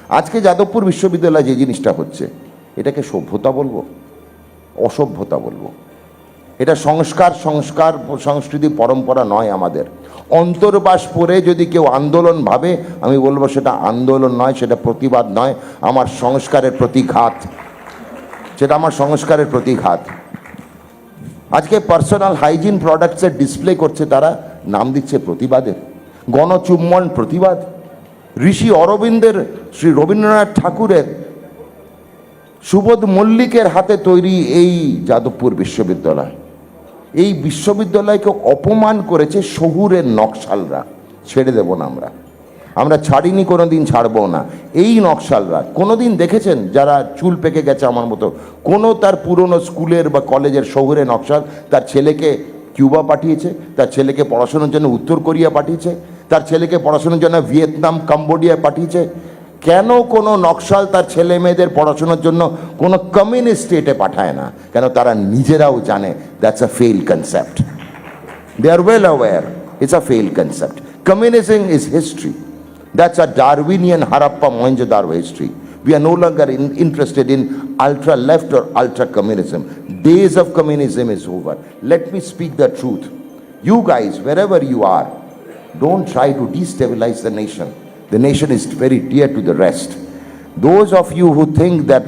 আজকে যাদবপুর বিশ্ববিদ্যালয়ে যে জিনিসটা হচ্ছে, এটাকে সভ্যতা বলবো, অসভ্যতা বলবো? এটা সংস্কৃতি পরম্পরা নয় আমাদের। অন্তর্বাস পরে যদি কেউ আন্দোলন ভাবে, আমি বলবো সেটা আন্দোলন নয়, সেটা প্রতিবাদ নয়, আমার সংস্কারের প্রতিঘাত। সেটা আমার সংস্কারের প্রতিঘাত। আজকে পার্সোনাল হাইজিন প্রোডাক্টসের ডিসপ্লে করছে, তারা নাম দিচ্ছে প্রতিবাদের। গণচুম্বন প্রতিবাদ। ঋষি অরবিন্দের, শ্রী রবীন্দ্রনাথ ঠাকুরের, সুবোধ মল্লিকের হাতে তৈরি এই যাদবপুর বিশ্ববিদ্যালয়, এই বিশ্ববিদ্যালয়কে অপমান করেছে শহুরের নকশালরা। ছেড়ে দেব না আমরা ছাড়িনি, কোনো দিন ছাড়বো না। এই নকশালরা কোনো দিন দেখেছেন, যারা চুল পেকে গেছে আমার মতো, কোনো তার পুরনো স্কুলের বা কলেজের শহুরে নকশাল তার ছেলেকে কিউবা পাঠিয়েছে, তার ছেলেকে পড়াশোনার জন্য উত্তর কোরিয়া পাঠিয়েছে, তার ছেলেকে পড়াশোনার জন্য ভিয়েতনাম, কম্বোডিয়া পাঠিয়েছে? কেন কোনো নকশাল তার ছেলে মেয়েদের পড়াশোনার জন্য কোনো কমিউনিস্ট স্টেটে পাঠায় না? কেন তারা নিজেরাও জানে that's a fail concept. They are well aware it's a fail concept. Communism is history. That's a Darwinian Harappa Mohenjo-daro history. We are no longer interested in ultra-left or ultra-communism. Days of communism is over. Let me speak the truth. You guys, wherever you are, don't try to destabilize the nation. The nation is very dear to the rest. Those of you who think that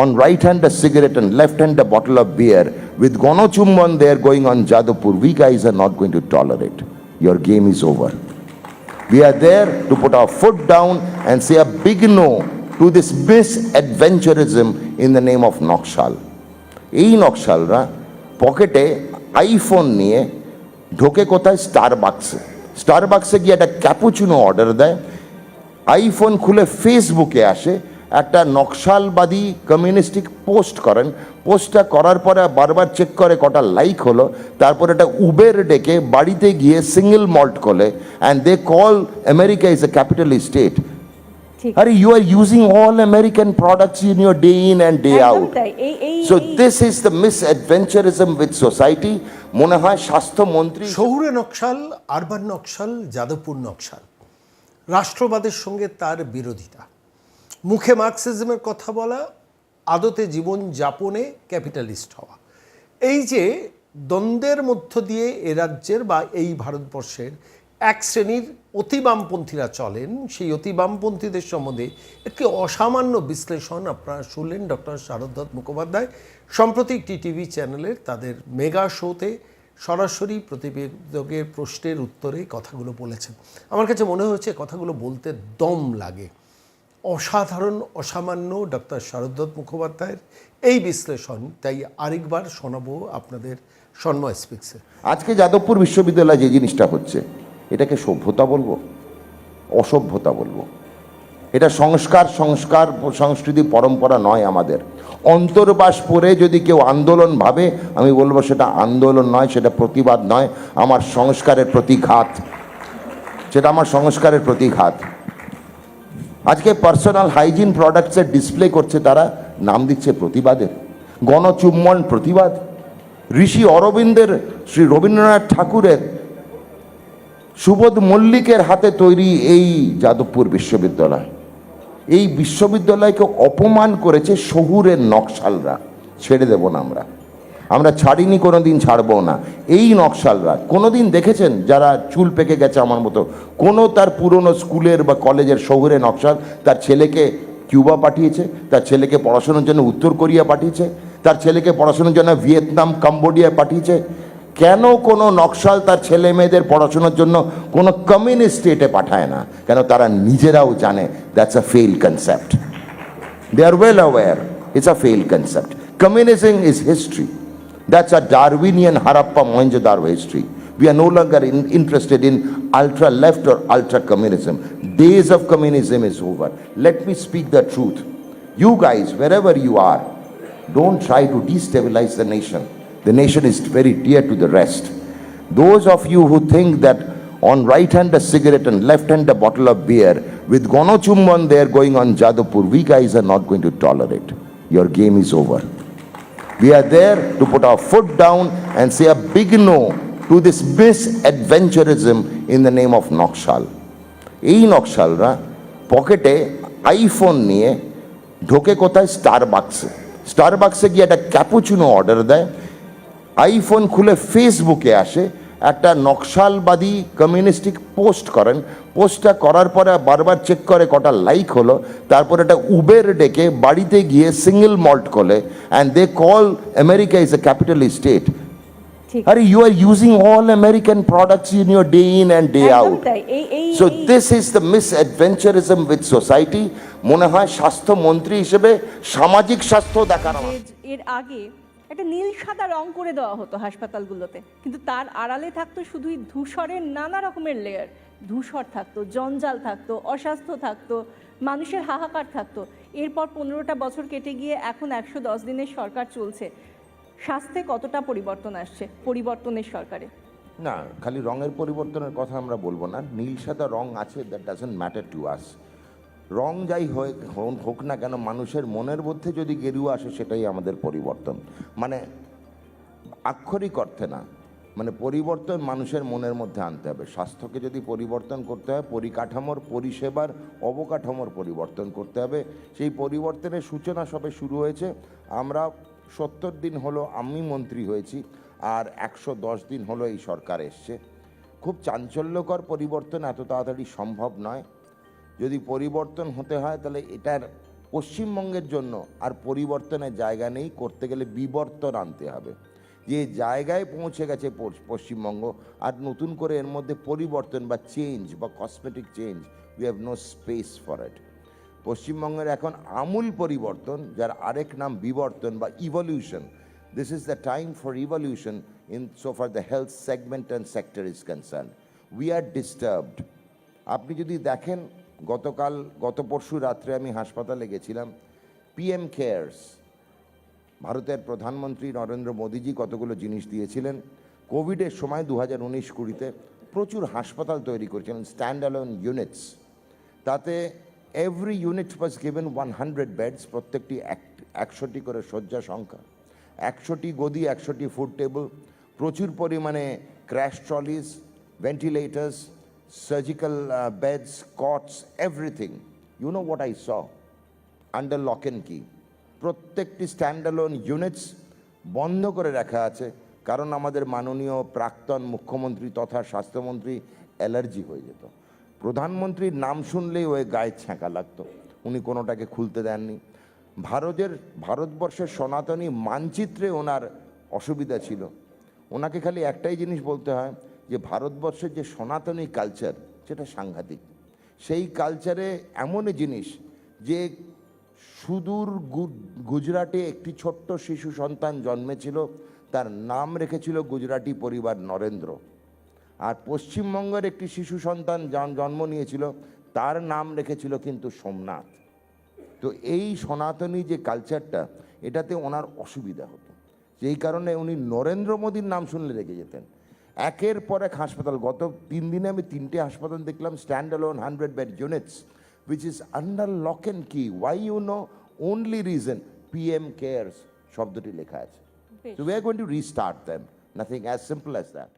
on right hand a cigarette and left hand a bottle of beer, with Gonochumban there going on Jadavpur, we guys are not going to tolerate. Your game is over. We are there to put our foot down and say a big no to this misadventurism in the name of Naxal. এই নকশালরা পকেটে iPhone নিয়ে ঢোকে কোথায়? স্টারবাক্সে গিয়ে একটা cappuccino order দেয়, iPhone খুলে ফেসবুকে আসে, একটা নকশালবাদী কমিউনিস্টিক পোস্ট করেন, পোস্টটা করার পরে বারবার চেক করে কটা লাইক হলো, তারপর একটা উবের ডেকে বাড়িতে গিয়ে সিঙ্গেল মল্ট খোলে, and they call America is a capitalist state. আরে you are using all American products in your day in and day out. So this is the misadventurism with society. মনে হয় স্বাস্থ্যমন্ত্রী শহুরে Naxal, urban Naxal, Jadavpur Naxal, রাষ্ট্রবাদের সঙ্গে তার বিরোধিতা, মুখে মার্কসিজমের কথা বলা, আদতে জীবন যাপনে ক্যাপিটালিস্ট হওয়া, এই যে দ্বন্দ্বের মধ্য দিয়ে এ রাজ্যের বা এই ভারতবর্ষের এক শ্রেণীর অতি বামপন্থীরা চলেন, সেই অতি বামপন্থীদের সম্বন্ধে একটি অসামান্য বিশ্লেষণ আপনারা শুনলেন ডক্টর শারদত্ত মুখোপাধ্যায় সম্প্রতি একটি টিভি চ্যানেলের তাদের মেগা শোতে সরাসরি প্রতিবেদকের প্রশ্নের উত্তরে কথাগুলো বলেছেন। আমার কাছে মনে হয়েছে কথাগুলো বলতে দম লাগে। অসাধারণ, অসামান্য ডক্টর শারদত্ত মুখোপাধ্যায়ের এই বিশ্লেষণ, তাই আরেকবার শোনাবো আপনাদের সন্ময় স্পিক্সে। আজকে যাদবপুর বিশ্ববিদ্যালয়ে যে জিনিসটা হচ্ছে, এটাকে সভ্যতা বলবো, অসভ্যতা বলবো? এটা সংস্কৃতি পরম্পরা নয় আমাদের। অন্তর্বাস পরে যদি কেউ আন্দোলন ভাবে, আমি বলবো সেটা আন্দোলন নয়, সেটা প্রতিবাদ নয়, আমার সংস্কারের প্রতিঘাত। সেটা আমার সংস্কারের প্রতিঘাত। আজকে পার্সোনাল হাইজিন প্রোডাক্টসের ডিসপ্লে করছে, তারা নাম দিচ্ছে প্রতিবাদের। গণচুম্বন প্রতিবাদ। ঋষি অরবিন্দের, শ্রী রবীন্দ্রনাথ ঠাকুরের, সুবোধ মল্লিকের হাতে তৈরি এই যাদবপুর বিশ্ববিদ্যালয়, এই বিশ্ববিদ্যালয়কে অপমান করেছে শহুরের নকশালরা। ছেড়ে দেব না আমরা ছাড়িনি, কোনো দিন ছাড়বো না। এই নকশালরা কোনো দিন দেখেছেন, যারা চুল পেকে গেছে আমার মতো, কোনো তার পুরনো স্কুলের বা কলেজের শহুরে নকশাল তার ছেলেকে কিউবা পাঠিয়েছে, তার ছেলেকে পড়াশোনার জন্য উত্তর কোরিয়া পাঠিয়েছে, তার ছেলেকে পড়াশোনার জন্য ভিয়েতনাম, কম্বোডিয়া পাঠিয়েছে? কেন কোনো নকশাল তার ছেলে মেয়েদের পড়াশোনার জন্য কোনো কমিউনিস্ট স্টেটে পাঠায় না? কেন তারা নিজেরাও জানে that's a fail concept. They are well aware it's a fail concept. Communism is history. That's a Darwinian Harappa Mohenjo-daro history. We are no longer interested in ultra-left or ultra-communism. Days of communism is over. Let me speak the truth. You guys, wherever you are, don't try to destabilize the nation. The nation is very dear to the rest. Those of you who think that on right hand a cigarette and left hand a bottle of beer, with Gonochumban there going on Jadavpur, we guys are not going to tolerate. Your game is over. We are there to put our foot down and say a big no to this misadventurism in the name of Naxal. এই নকশালরা পকেটে iPhone নিয়ে ঢোকে কোথায়? স্টারবাক্সে গিয়ে একটা cappuccino order দেয়, iPhone খুলে ফেসবুকে আসে, একটা নকশালবাদী কমিউনিস্টিক পোস্ট করেন, পোস্টটা করার পরে বারবার চেক করে কটা লাইক হলো, তারপর একটা উবের ডেকে বাড়িতে গিয়ে সিঙ্গেল মল্ট খোলে, and they call America is a capitalist state. ঠিক। আরে you are using all American products in your day in and day একদমই আউট। তাই। So this is the misadventurism with society. মনে হয় স্বাস্থ্যমন্ত্রী হিসেবে সামাজিক স্বাস্থ্য দেখার আমার এর আগে একটা নীল সাদা রং করে দেওয়া হতো হাসপাতালগুলোতে, কিন্তু তার আড়ালে থাকতো শুধুই ধূসরের নানা রকমের লেয়ার। ধূসর থাকতো, জঞ্জাল থাকতো, অস্বাস্থ্য থাকতো, মানুষের হাহাকার থাকতো। এরপর 15টা বছর কেটে গিয়ে এখন 110 দিনের সরকার চলছে। স্বাস্থ্যে কতটা পরিবর্তন আসছে পরিবর্তনের সরকারে? না, খালি রঙের পরিবর্তনের কথা আমরা বলবো না, নীল সাদা রং আছে, that doesn't matter to us. রং যাই হোক না কেন, মানুষের মনের মধ্যে যদি গেরুয়া আসে সেটাই আমাদের পরিবর্তন। মানে আক্ষরিক অর্থে না, মানে পরিবর্তন মানুষের মনের মধ্যে আনতে হবে। স্বাস্থ্যকে যদি পরিবর্তন করতে হয়, পরিকাঠামোর, পরিষেবার অবকাঠামোর পরিবর্তন করতে হবে। সেই পরিবর্তনের সূচনা সবে শুরু হয়েছে। আমরা 70 দিন হলো আমি মন্ত্রী হয়েছি, আর 110 দিন হলো এই সরকার এসছে। খুব চাঞ্চল্যকর পরিবর্তন এত তাড়াতাড়ি সম্ভব নয়। যদি পরিবর্তন হতে হয় তাহলে এটার পশ্চিমবঙ্গের জন্য আর পরিবর্তনের জায়গা নেই, করতে গেলে বিবর্তন আনতে হবে। যে জায়গায় পৌঁছে গেছে পশ্চিমবঙ্গ, আর নতুন করে এর মধ্যে পরিবর্তন বা চেঞ্জ বা cosmetic change, we have no space for it. পশ্চিমবঙ্গের এখন আমূল পরিবর্তন, যার আরেক নাম বিবর্তন বা evolution. This is the time for evolution in so far the health segment and sector is concern. We are disturbed. আপনি যদি দেখেন, গত পরশু রাত্রে আমি হাসপাতালে গেছিলাম, পিএম কেয়ার্স, ভারতের প্রধানমন্ত্রী নরেন্দ্র মোদীজি কতগুলো জিনিস দিয়েছিলেন। কোভিডের সময় 2019-20 প্রচুর হাসপাতাল তৈরি করেছিলেন, স্ট্যান্ড অ্যালোন ইউনিটস। তাতে every unit was given 100 beds, প্রত্যেকটি 100টি করে শয্যা সংখ্যা, 100টি গদি, 100টি ফুড টেবিল, প্রচুর পরিমাণে crash ট্রলিজ, ভেন্টিলেটার্স, surgical beds, cots, everything. You know what I saw? Under lock and key. প্রত্যেকটি স্ট্যান্ডঅ্যালোন ইউনিটস বন্ধ করে রাখা আছে, কারণ আমাদের মাননীয় প্রাক্তন মুখ্যমন্ত্রী তথা স্বাস্থ্যমন্ত্রী অ্যালার্জি হয়ে যেত। প্রধানমন্ত্রীর নাম শুনলেই ওই গায়ে ছ্যাঁকা লাগতো, উনি কোনোটাকে খুলতে দেননি। ভারতবর্ষের সনাতনী মানচিত্রে ওনার অসুবিধা ছিল। ওনাকে খালি একটাই জিনিস বলতে হয় যে ভারতবর্ষের যে সনাতনী কালচার, সেটা সাংঘাতিক। সেই কালচারে এমনই জিনিস যে সুদূর গুজরাটে একটি ছোট্ট শিশু সন্তান জন্মেছিল, তার নাম রেখেছিল গুজরাটি পরিবার নরেন্দ্র। আর পশ্চিমবঙ্গের একটি শিশু সন্তান জন্ম নিয়েছিল, তার নাম রেখেছিল কিন্তু সোমনাথ। তো এই সনাতনী যে কালচারটা, এটাতে ওনার অসুবিধা হতো, যেই কারণে উনি নরেন্দ্র মোদীর নাম শুনলে রেখে যেতেন। একের পর এক হাসপাতাল, গত 3 দিনে আমি 3টে হাসপাতাল দেখলাম, stand alone 100 bed units, which is under lock and key. Why? You know, only reason PM cares শব্দটি লেখা আছে। So we are going to restart them. Nothing as simple as that.